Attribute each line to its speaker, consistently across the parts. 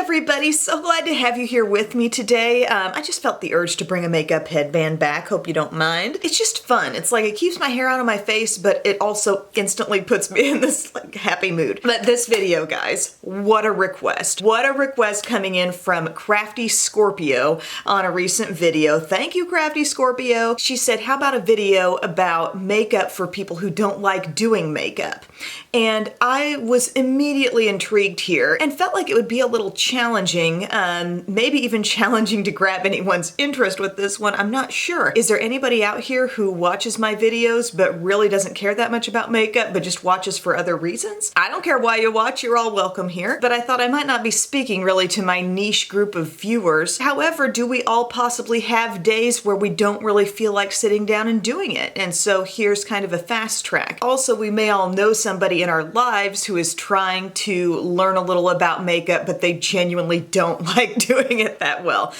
Speaker 1: everybody, so glad to have you here with me today. I just felt the urge to bring a makeup headband back, hope you don't mind. It's just fun. It's like it keeps my hair out of my face, but it also instantly puts me in this like happy mood. But this video, guys, what a request. What a request coming in from Crafty Scorpio on a recent video. Thank you, Crafty Scorpio. She said, how about a video about makeup for people who don't like doing makeup? And I was immediately intrigued here and felt like it would be a little challenging, maybe even challenging to grab anyone's interest with this one. I'm not sure. Is there anybody out here who watches my videos but really doesn't care that much about makeup but just watches for other reasons? I don't care why you watch, you're all welcome here. But I thought I might not be speaking really to my niche group of viewers. However, do we all possibly have days where we don't really feel like sitting down and doing it? And so here's kind of a fast track. Also, we may all know somebody in our lives who is trying to learn a little about makeup, but they genuinely don't like doing it that well.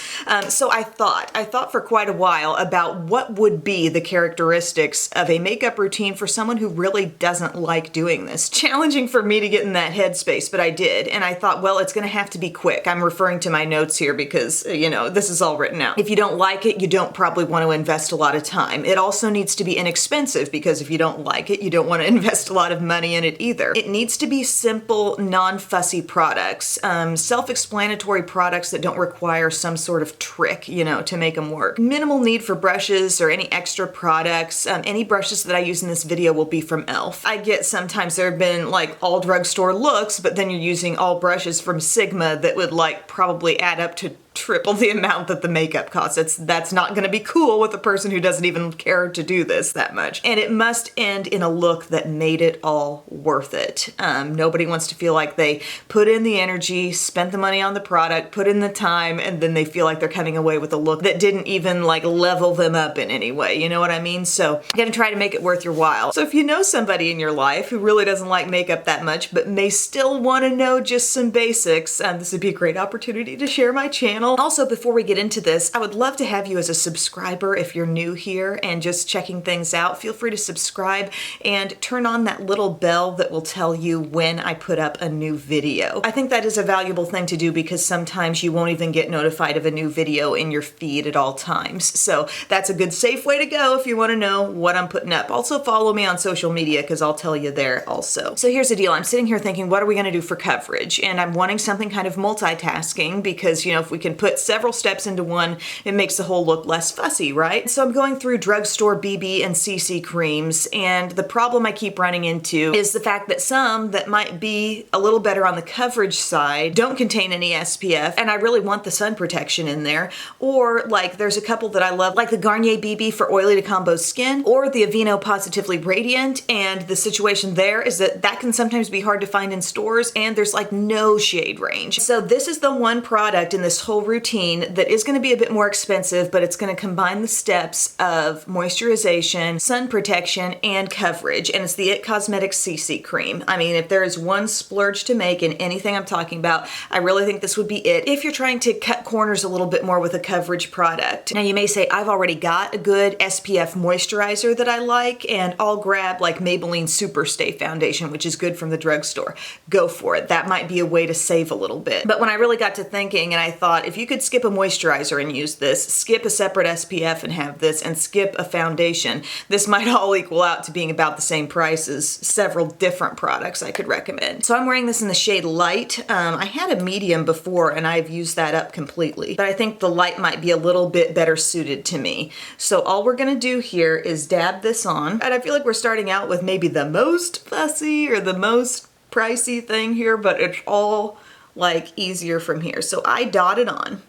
Speaker 1: So I thought for quite a while about what would be the characteristics of a makeup routine for someone who really doesn't like doing this. Challenging for me to get in that headspace, but I did. And I thought, well, it's gonna have to be quick. I'm referring to my notes here because, you know, this is all written out. If you don't like it, you don't probably want to invest a lot of time. It also needs to be inexpensive because if you don't like it, you don't want to invest a lot of money in it either. It needs to be simple, non-fussy products, self-explanatory products that don't require some sort of trick, you know, to make them work. Minimal need for brushes or any extra products. Any brushes that I use in this video will be from e.l.f. I get sometimes there have been like all drugstore looks, but then you're using all brushes from Sigma that would like probably add up to triple the amount that the makeup costs. That's not gonna be cool with a person who doesn't even care to do this that much. And it must end in a look that made it all worth it. Nobody wants to feel like they put in the energy, spent the money on the product, put in the time, and then they feel like they're coming away with a look that didn't even like level them up in any way. You know what I mean? So I'm gonna try to make it worth your while. So if you know somebody in your life who really doesn't like makeup that much, but may still wanna know just some basics, this would be a great opportunity to share my channel. Also, before we get into this, I would love to have you as a subscriber if you're new here and just checking things out. Feel free to subscribe and turn on that little bell that will tell you when I put up a new video. I think that is a valuable thing to do because sometimes you won't even get notified of a new video in your feed at all times. So that's a good safe way to go if you want to know what I'm putting up. Also follow me on social media because I'll tell you there also. So here's the deal. I'm sitting here thinking, what are we going to do for coverage? And I'm wanting something kind of multitasking because, you know, if we can put several steps into one, it makes the whole look less fussy, right? So I'm going through drugstore BB and CC creams, and the problem I keep running into is the fact that some that might be a little better on the coverage side don't contain any SPF, and I really want the sun protection in there. Or like there's a couple that I love, like the Garnier BB for oily to combo skin, or the Aveeno Positively Radiant, and the situation there is that that can sometimes be hard to find in stores, and there's like no shade range. So this is the one product in this whole routine that is going to be a bit more expensive, but it's going to combine the steps of moisturization, sun protection, and coverage, and it's the IT Cosmetics CC cream. I mean, if there is one splurge to make in anything I'm talking about, I really think this would be it if you're trying to cut corners a little bit more with a coverage product. Now you may say, I've already got a good SPF moisturizer that I like, and I'll grab like Maybelline Superstay foundation, which is good from the drugstore. Go for it. That might be a way to save a little bit. But when I really got to thinking, and I thought, if you could skip a moisturizer and use this, skip a separate SPF and have this, and skip a foundation, this might all equal out to being about the same price as several different products I could recommend. So I'm wearing this in the shade Light. I had a medium before and I've used that up completely, but I think the light might be a little bit better suited to me. So all we're gonna do here is dab this on, and I feel like we're starting out with maybe the most fussy or the most pricey thing here, but it's all like easier from here. So I dot it on,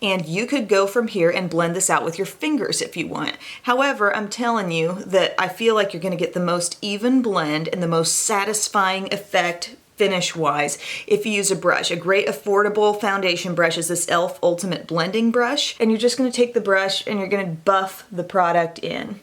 Speaker 1: and you could go from here and blend this out with your fingers if you want. However, I'm telling you that I feel like you're gonna get the most even blend and the most satisfying effect finish-wise if you use a brush. A great affordable foundation brush is this e.l.f. Ultimate Blending Brush, and you're just gonna take the brush and you're gonna buff the product in.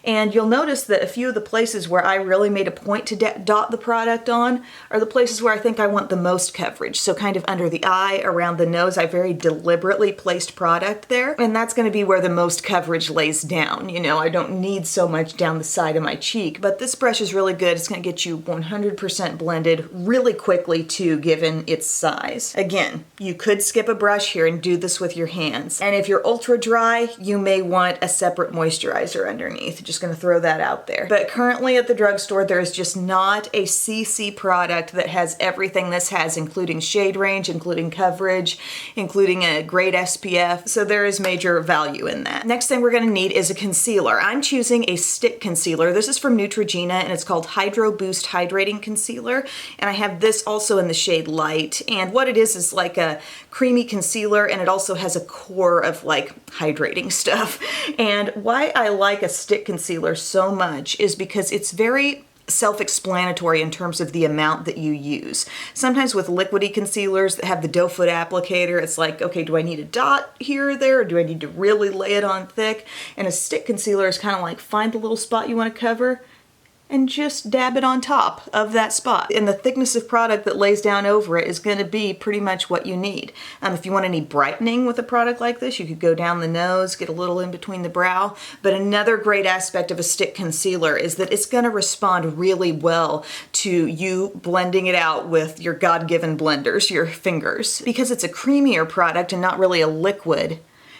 Speaker 1: And you'll notice that a few of the places where I really made a point to dot the product on are the places where I think I want the most coverage. So kind of under the eye, around the nose, I very deliberately placed product there. And that's gonna be where the most coverage lays down. You know, I don't need so much down the side of my cheek, but this brush is really good. It's gonna get you 100% blended really quickly too, given its size. Again, you could skip a brush here and do this with your hands. And if you're ultra dry, you may want a separate moisturizer underneath. Just gonna throw that out there. But currently at the drugstore, there is just not a CC product that has everything this has, including shade range, including coverage, including a great SPF. So there is major value in that. Next thing we're gonna need is a concealer. I'm choosing a stick concealer. This is from Neutrogena and it's called Hydro Boost Hydrating Concealer. And I have this also in the shade Light. And what it is like a creamy concealer, and it also has a core of like hydrating stuff. And why I like a stick concealer so much is because it's very self-explanatory in terms of the amount that you use. Sometimes with liquidy concealers that have the doe foot applicator, it's like, okay, do I need a dot here or there, or do I need to really lay it on thick? And a stick concealer is kind of like, find the little spot you want to cover and just dab it on top of that spot. And the thickness of product that lays down over it is gonna be pretty much what you need. If you want any brightening with a product like this, you could go down the nose, get a little in between the brow. But another great aspect of a stick concealer is that it's gonna respond really well to you blending it out with your God-given blenders, your fingers. Because it's a creamier product and not really a liquid,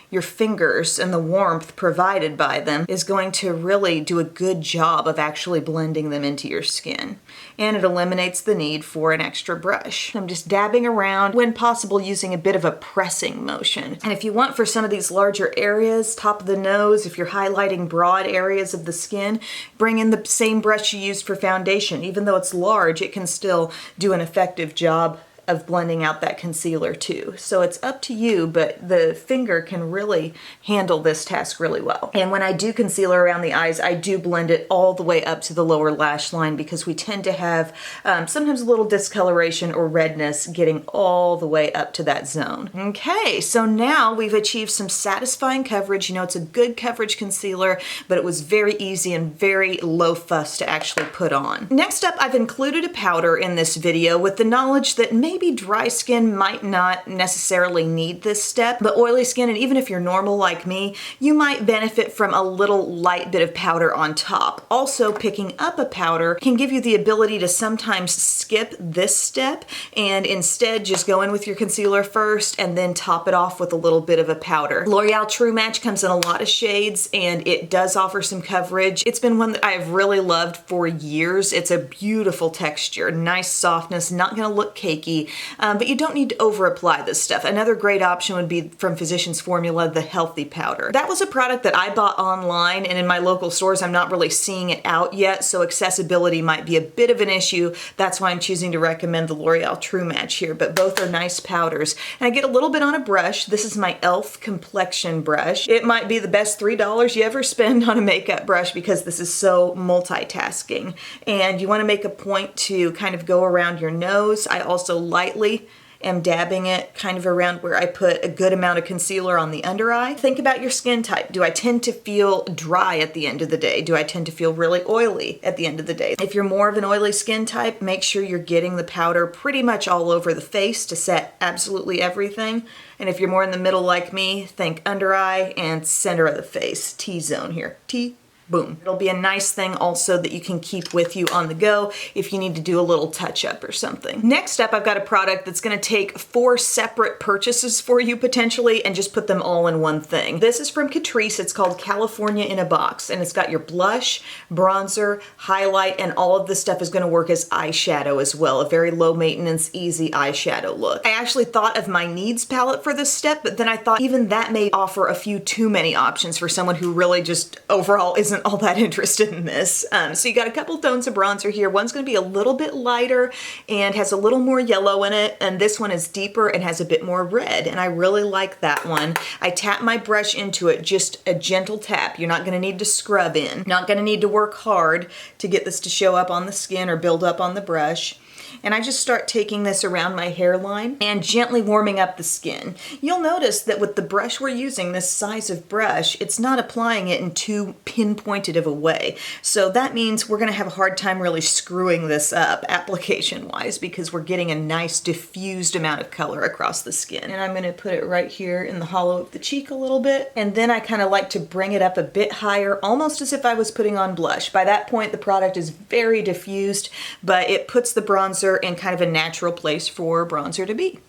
Speaker 1: your fingers and the warmth provided by them is going to really do a good job of actually blending them into your skin. And it eliminates the need for an extra brush. I'm just dabbing around, when possible using a bit of a pressing motion. And if you want for some of these larger areas, top of the nose, if you're highlighting broad areas of the skin, bring in the same brush you used for foundation. Even though it's large, it can still do an effective job of blending out that concealer too. So it's up to you, but the finger can really handle this task really well. And when I do concealer around the eyes, I do blend it all the way up to the lower lash line because we tend to have sometimes a little discoloration or redness getting all the way up to that zone. Okay, so now we've achieved some satisfying coverage. You know, it's a good coverage concealer, but it was very easy and very low fuss to actually put on. Next up, I've included a powder in this video with the knowledge that maybe dry skin might not necessarily need this step, but oily skin, and even if you're normal like me, you might benefit from a little light bit of powder on top. Also, picking up a powder can give you the ability to sometimes skip this step and instead just go in with your concealer first and then top it off with a little bit of a powder. L'Oreal True Match comes in a lot of shades and it does offer some coverage. It's been one that I've really loved for years. It's a beautiful texture, nice softness, not gonna look cakey, but you don't need to over apply this stuff. Another great option would be from Physicians Formula, the Healthy Powder. That was a product that I bought online, and in my local stores I'm not really seeing it out yet, so accessibility might be a bit of an issue. That's why I'm choosing to recommend the L'Oreal True Match here, but both are nice powders. And I get a little bit on a brush. This is my e.l.f. complexion brush. It might be the best $3 you ever spend on a makeup brush because this is so multitasking. And you want to make a point to kind of go around your nose. I also lightly am dabbing it kind of around where I put a good amount of concealer on the under eye. Think about your skin type. Do I tend to feel dry at the end of the day? Do I tend to feel really oily at the end of the day? If you're more of an oily skin type, make sure you're getting the powder pretty much all over the face to set absolutely everything. And if you're more in the middle like me, think under eye and center of the face. T-zone here. T. Boom. It'll be a nice thing also that you can keep with you on the go if you need to do a little touch up or something. Next up, I've got a product that's gonna take 4 separate purchases for you potentially and just put them all in one thing. This is from Catrice. It's called California in a Box, and it's got your blush, bronzer, highlight, and all of this stuff is gonna work as eyeshadow as well. A very low maintenance, easy eyeshadow look. I actually thought of my needs palette for this step, but then I thought even that may offer a few too many options for someone who really just overall isn't all that interested in this. So you got a couple tones of bronzer here. One's gonna be a little bit lighter and has a little more yellow in it, and this one is deeper and has a bit more red, and I really like that one. I tap my brush into it, just a gentle tap. You're not gonna need to scrub in, not gonna need to work hard to get this to show up on the skin or build up on the brush. And I just start taking this around my hairline and gently warming up the skin. You'll notice that with the brush we're using, this size of brush, it's not applying it in too pinpointed of a way. So that means we're gonna have a hard time really screwing this up application-wise because we're getting a nice diffused amount of color across the skin. And I'm gonna put it right here in the hollow of the cheek a little bit. And then I kind of like to bring it up a bit higher, almost as if I was putting on blush. By that point, the product is very diffused, but it puts the bronzer in kind of a natural place for bronzer to be.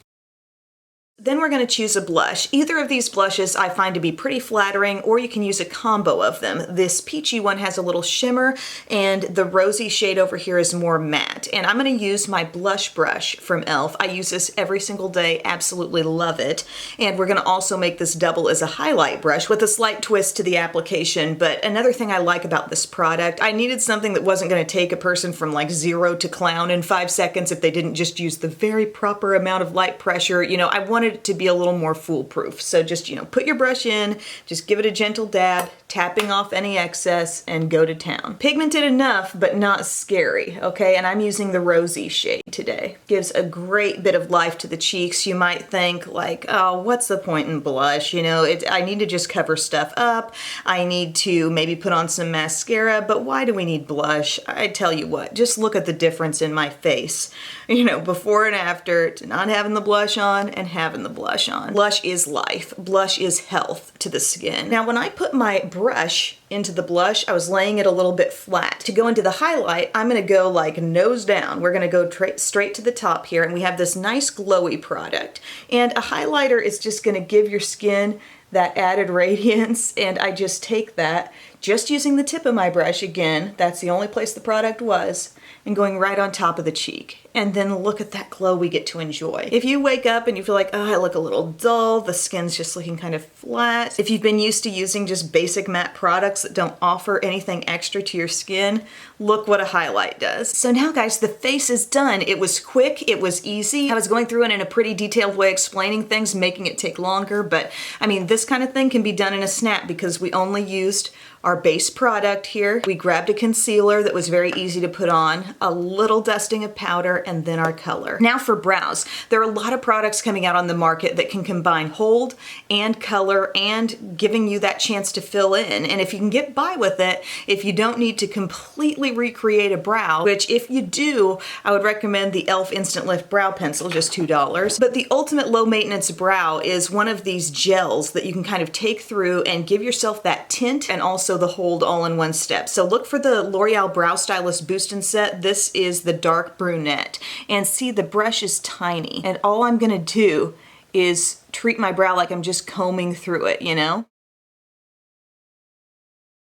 Speaker 1: Then we're going to choose a blush. Either of these blushes I find to be pretty flattering, or you can use a combo of them. This peachy one has a little shimmer, and the rosy shade over here is more matte. And I'm going to use my blush brush from e.l.f. I use this every single day, absolutely love it. And we're going to also make this double as a highlight brush with a slight twist to the application. But another thing I like about this product, I needed something that wasn't going to take a person from like 0 to clown in 5 seconds if they didn't just use the very proper amount of light pressure. You know, I wanted it to be a little more foolproof. So just, you know, put your brush in, just give it a gentle dab, tapping off any excess, and go to town. Pigmented enough, but not scary, okay? And I'm using the rosy shade today. Gives a great bit of life to the cheeks. You might think like, oh, what's the point in blush? You know, I need to just cover stuff up. I need to maybe put on some mascara, but why do we need blush? I tell you what, just look at the difference in my face. You know, before and after to not having the blush on and having the blush on. Blush is life. Blush is health to the skin. Now, when I put my brush into the blush, I was laying it a little bit flat. To go into the highlight, I'm gonna go like nose down. We're gonna go straight to the top here, and we have this nice glowy product. And a highlighter is just gonna give your skin that added radiance, and I just take that, just using the tip of my brush again, that's the only place the product was, and going right on top of the cheek. And then look at that glow we get to enjoy. If you wake up and you feel like, oh, I look a little dull, the skin's just looking kind of flat. If you've been used to using just basic matte products that don't offer anything extra to your skin, look what a highlight does. So now guys, the face is done. It was quick, it was easy. I was going through it in a pretty detailed way explaining things, making it take longer, but I mean, this kind of thing can be done in a snap because we only used our base product here. We grabbed a concealer that was very easy to put on, a little dusting of powder, and then our color. Now for brows. There are a lot of products coming out on the market that can combine hold and color and giving you that chance to fill in. And if you can get by with it, if you don't need to completely recreate a brow, which if you do, I would recommend the e.l.f. Instant Lift Brow Pencil, just $2. But the ultimate low maintenance brow is one of these gels that you can kind of take through and give yourself that tint and also the hold all in one step. So look for the L'Oreal Brow Stylist Boost and Set. This is the dark brunette. And see, the brush is tiny. And all I'm gonna do is treat my brow like I'm just combing through it, you know?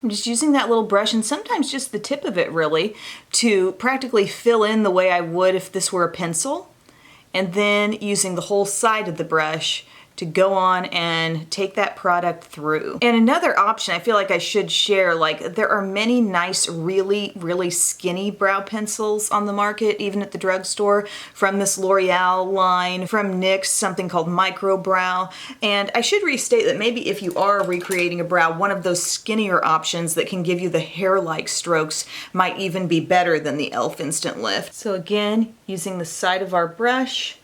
Speaker 1: I'm just using that little brush, and sometimes just the tip of it really, to practically fill in the way I would if this were a pencil. And then using the whole side of the brush to go on and take that product through. And another option I feel like I should share, like there are many nice, really, really skinny brow pencils on the market, even at the drugstore, from this L'Oreal line, from NYX, something called Micro Brow. And I should restate that maybe if you are recreating a brow, one of those skinnier options that can give you the hair-like strokes might even be better than the e.l.f. Instant Lift. So again, using the side of our brush,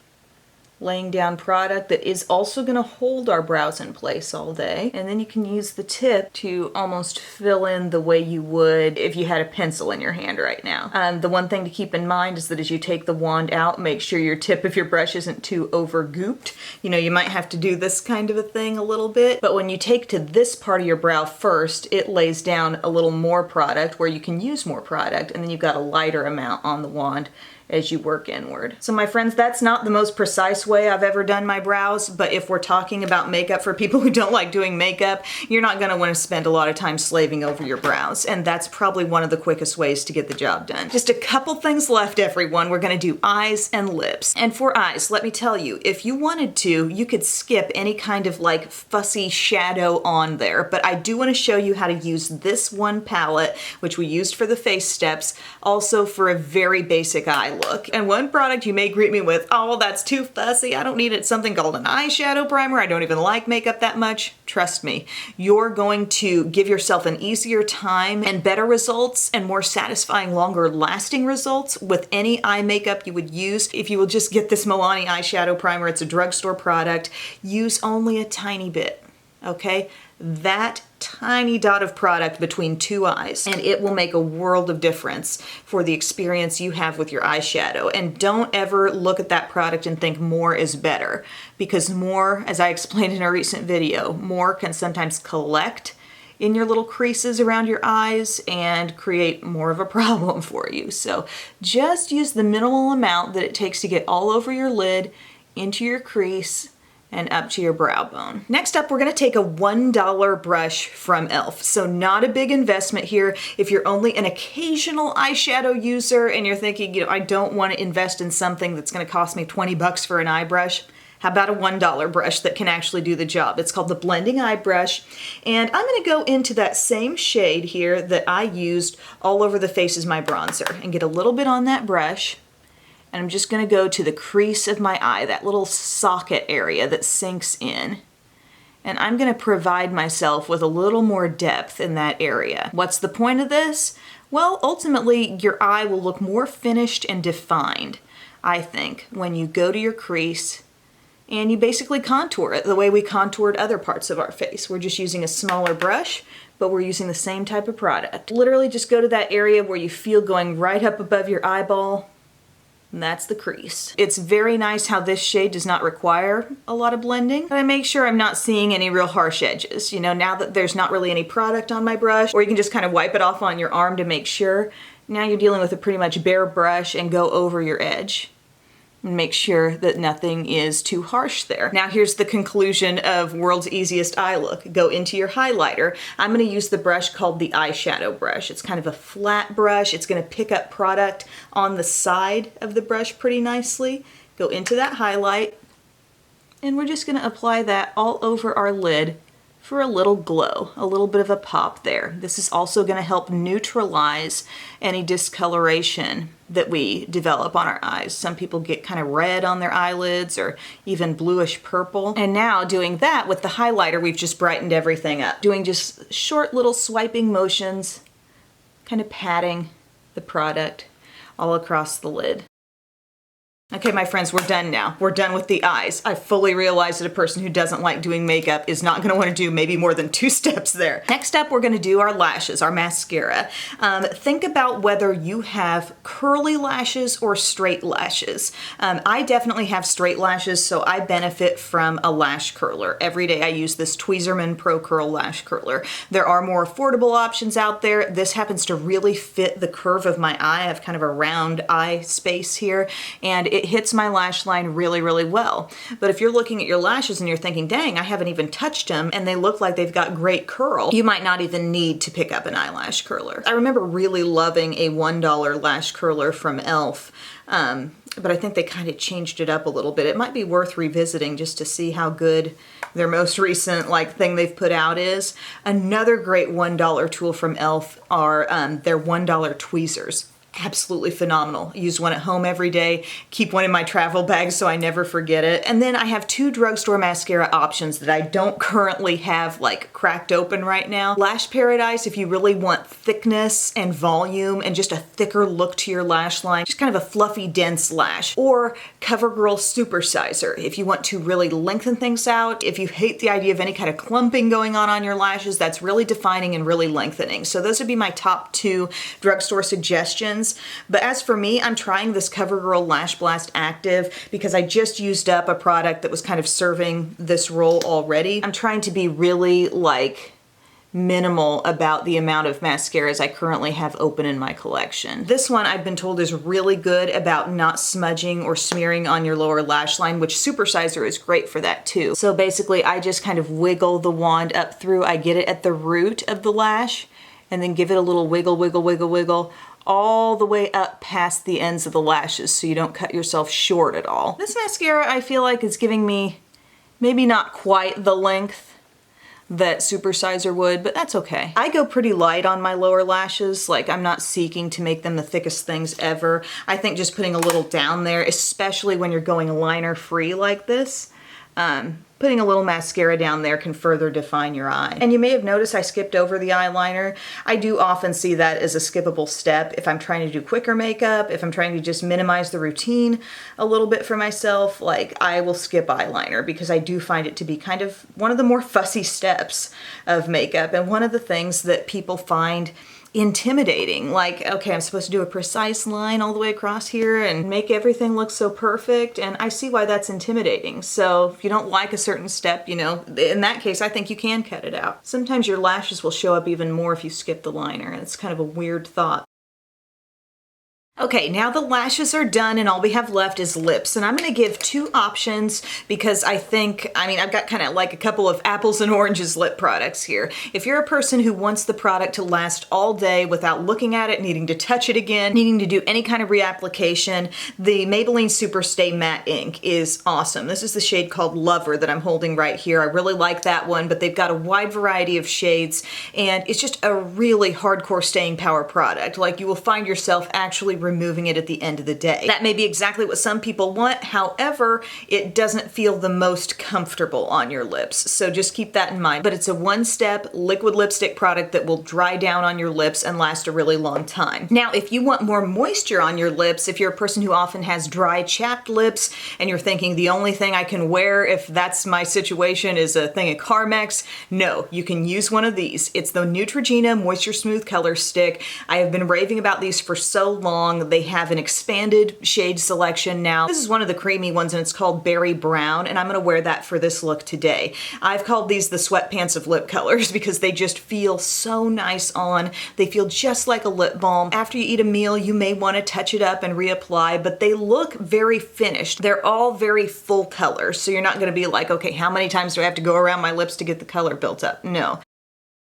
Speaker 1: laying down product that is also going to hold our brows in place all day. And then you can use the tip to almost fill in the way you would if you had a pencil in your hand right now. The one thing to keep in mind is that as you take the wand out, make sure your tip of your brush isn't too over gooped. You know, you might have to do this kind of a thing a little bit, but when you take to this part of your brow first, it lays down a little more product where you can use more product, and then you've got a lighter amount on the wand as you work inward. So my friends, that's not the most precise way I've ever done my brows, but if we're talking about makeup for people who don't like doing makeup, you're not gonna wanna spend a lot of time slaving over your brows, and that's probably one of the quickest ways to get the job done. Just a couple things left, everyone. We're gonna do eyes and lips. And for eyes, let me tell you, if you wanted to, you could skip any kind of like fussy shadow on there, but I do wanna show you how to use this one palette, which we used for the face steps, also for a very basic eye. look. And one product you may greet me with, oh, that's too fussy, I don't need it, something called an eyeshadow primer, I don't even like makeup that much. Trust me, you're going to give yourself an easier time and better results and more satisfying, longer lasting results with any eye makeup you would use if you will just get this Milani eyeshadow primer. It's a drugstore product. Use only a tiny bit, okay? That tiny dot of product between two eyes, and it will make a world of difference for the experience you have with your eyeshadow. And don't ever look at that product and think more is better, because more, as I explained in a recent video, more can sometimes collect in your little creases around your eyes and create more of a problem for you. So just use the minimal amount that it takes to get all over your lid, into your crease, and up to your brow bone. Next up, we're gonna take a $1 brush from e.l.f. So not a big investment here. If you're only an occasional eyeshadow user and you're thinking, you know, I don't wanna invest in something that's gonna cost me 20 bucks for an eye brush, how about a $1 brush that can actually do the job? It's called the Blending Eye Brush. And I'm gonna go into that same shade here that I used all over the face as my bronzer and get a little bit on that brush. And I'm just gonna go to the crease of my eye, that little socket area that sinks in. And I'm gonna provide myself with a little more depth in that area. What's the point of this? Well, ultimately, your eye will look more finished and defined, I think, when you go to your crease and you basically contour it the way we contoured other parts of our face. We're just using a smaller brush, but we're using the same type of product. Literally just go to that area where you feel going right up above your eyeball, and that's the crease. It's very nice how this shade does not require a lot of blending, but I make sure I'm not seeing any real harsh edges. You know, now that there's not really any product on my brush, or you can just kind of wipe it off on your arm to make sure, now you're dealing with a pretty much bare brush and go over your edge. And make sure that nothing is too harsh there. Now here's the conclusion of world's easiest eye look. Go into your highlighter. I'm gonna use the brush called the eyeshadow brush. It's kind of a flat brush. It's gonna pick up product on the side of the brush pretty nicely. Go into that highlight, and we're just gonna apply that all over our lid for a little glow, a little bit of a pop there. This is also gonna help neutralize any discoloration that we develop on our eyes. Some people get kind of red on their eyelids or even bluish purple. And now doing that with the highlighter, we've just brightened everything up. Doing just short little swiping motions, kind of patting the product all across the lid. Okay, my friends, we're done now. We're done with the eyes. I fully realize that a person who doesn't like doing makeup is not gonna wanna do maybe more than 2 steps there. Next up, we're gonna do our lashes, our mascara. Think about whether you have curly lashes or straight lashes. I definitely have straight lashes, so I benefit from a lash curler. Every day I use this Tweezerman Pro Curl Lash Curler. There are more affordable options out there. This happens to really fit the curve of my eye. I have kind of a round eye space here, and it hits my lash line really, really well. But if you're looking at your lashes and you're thinking, dang, I haven't even touched them and they look like they've got great curl, you might not even need to pick up an eyelash curler. I remember really loving a $1 lash curler from e.l.f. But I think they kind of changed it up a little bit. It might be worth revisiting just to see how good their most recent thing they've put out is. Another great $1 tool from e.l.f. are their $1 tweezers. Absolutely phenomenal. I use one at home every day, keep one in my travel bag so I never forget it. And then I have 2 drugstore mascara options that I don't currently have cracked open right now. Lash Paradise, if you really want thickness and volume and just a thicker look to your lash line, just kind of a fluffy, dense lash. Or CoverGirl Supersizer, if you want to really lengthen things out, if you hate the idea of any kind of clumping going on your lashes, that's really defining and really lengthening. So those would be my top 2 drugstore suggestions. But as for me, I'm trying this CoverGirl Lash Blast Active because I just used up a product that was kind of serving this role already. I'm trying to be really minimal about the amount of mascaras I currently have open in my collection. This one I've been told is really good about not smudging or smearing on your lower lash line, which Supersizer is great for that too. So basically I just kind of wiggle the wand up through, I get it at the root of the lash, and then give it a little wiggle, wiggle, wiggle, wiggle, all the way up past the ends of the lashes so you don't cut yourself short at all. This mascara I feel like is giving me maybe not quite the length that Supersizer would, but that's okay. I go pretty light on my lower lashes. Like, I'm not seeking to make them the thickest things ever. I think just putting a little down there, especially when you're going liner free like this, putting a little mascara down there can further define your eye. And you may have noticed I skipped over the eyeliner. I do often see that as a skippable step if I'm trying to do quicker makeup, if I'm trying to just minimize the routine a little bit for myself. Like, I will skip eyeliner because I do find it to be kind of one of the more fussy steps of makeup, and one of the things that people find intimidating. Like, okay, I'm supposed to do a precise line all the way across here and make everything look so perfect, and I see why that's intimidating. So if you don't like a certain step, you know, in that case, I think you can cut it out. Sometimes your lashes will show up even more if you skip the liner, and it's kind of a weird thought. Okay, now the lashes are done and all we have left is lips. And I'm gonna give two options because I've got kind of like a couple of apples and oranges lip products here. If you're a person who wants the product to last all day without looking at it, needing to touch it again, needing to do any kind of reapplication, the Maybelline Superstay Matte Ink is awesome. This is the shade called Lover that I'm holding right here. I really like that one, but they've got a wide variety of shades, and it's just a really hardcore staying power product. Like, you will find yourself actually removing it at the end of the day. That may be exactly what some people want. However, it doesn't feel the most comfortable on your lips. So just keep that in mind. But it's a one-step liquid lipstick product that will dry down on your lips and last a really long time. Now, if you want more moisture on your lips, if you're a person who often has dry, chapped lips, and you're thinking the only thing I can wear if that's my situation is a thing of Carmex, no, you can use one of these. It's the Neutrogena Moisture Smooth Color Stick. I have been raving about these for so long. They have an expanded shade selection now. This is one of the creamy ones, and it's called Berry Brown, and I'm gonna wear that for this look today. I've called these the sweatpants of lip colors because they just feel so nice on. They feel just like a lip balm. After you eat a meal, you may want to touch it up and reapply, but they look very finished. They're all very full colors, so you're not gonna be like, okay, how many times do I have to go around my lips to get the color built up? No.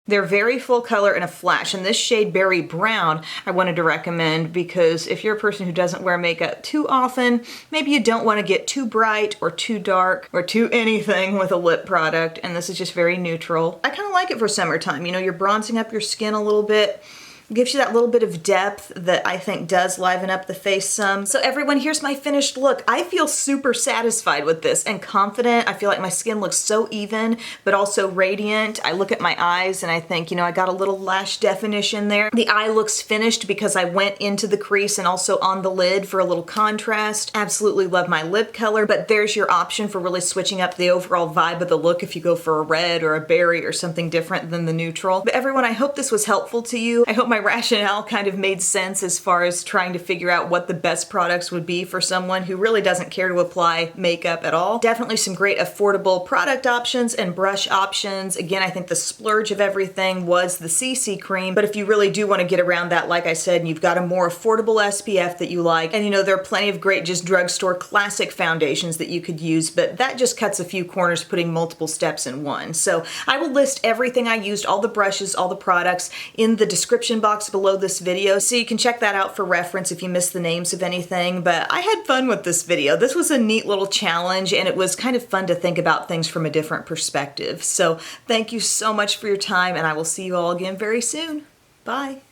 Speaker 1: They're very full color in a flash, and this shade Berry Brown I wanted to recommend because if you're a person who doesn't wear makeup too often, maybe you don't want to get too bright or too dark or too anything with a lip product, and this is just very neutral. I kind of like it for summertime. You know, you're bronzing up your skin a little bit. Gives you that little bit of depth that I think does liven up the face some. So everyone, here's my finished look. I feel super satisfied with this and confident. I feel like my skin looks so even, but also radiant. I look at my eyes and I think, you know, I got a little lash definition there. The eye looks finished because I went into the crease and also on the lid for a little contrast. Absolutely love my lip color, but there's your option for really switching up the overall vibe of the look if you go for a red or a berry or something different than the neutral. But everyone, I hope this was helpful to you. I hope my rationale kind of made sense as far as trying to figure out what the best products would be for someone who really doesn't care to apply makeup at all. Definitely some great affordable product options and brush options. Again, I think the splurge of everything was the CC cream, but if you really do want to get around that, like I said, and you've got a more affordable SPF that you like, and you know, there are plenty of great just drugstore classic foundations that you could use, but that just cuts a few corners putting multiple steps in one. So I will list everything I used, all the brushes, all the products in the description box below this video, so you can check that out for reference if you missed the names of anything. But I had fun with this video. This was a neat little challenge, and it was kind of fun to think about things from a different perspective. So thank you so much for your time, and I will see you all again very soon. Bye.